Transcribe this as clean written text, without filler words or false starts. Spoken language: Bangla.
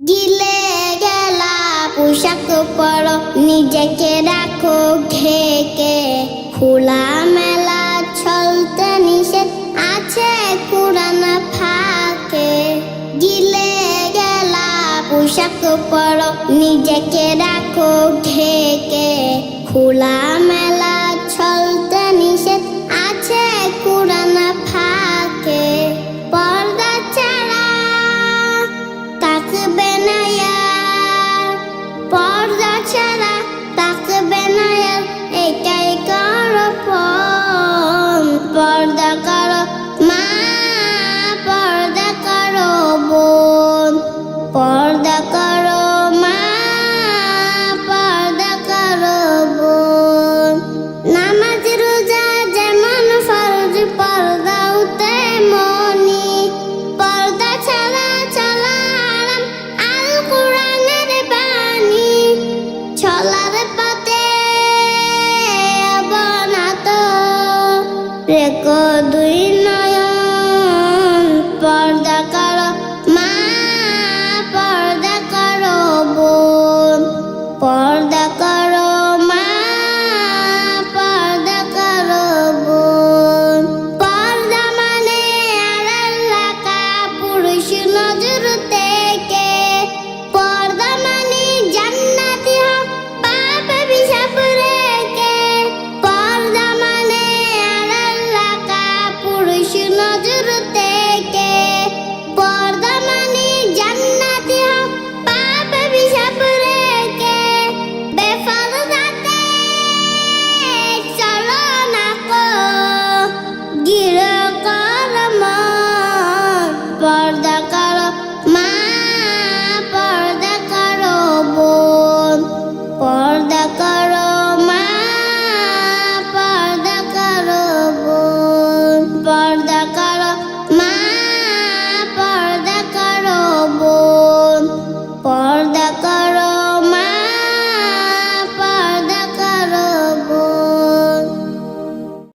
গিলে গেলা পোশাক পরো, নিজেকে রাখো ঢেকে। খোলা মেলা চলতে নিষেধ আছে কুরআন ফাঁকে। গিলে গেলা পোশাক পরো, নিজেকে রাখো ঢেকে। খোলা মেলা চলতে নিষেধ আছে কুরআন ফাঁকে। পর্দা ছাড়া তাকবে না আর, পর্দা ছাড়া তাকবে না আর, এটাই করো পণ। পর্দা করো মা, পর্দা করো বোন, পর্দা করো মা, পর্দা করো বোন। নামাজ রোজা যেমন ফরজ, পর্দাও তেমনি। পর্দা ছাড়া চলা হারাম, আল কোরআনের বাণী। চলার পথে অবনত রেখো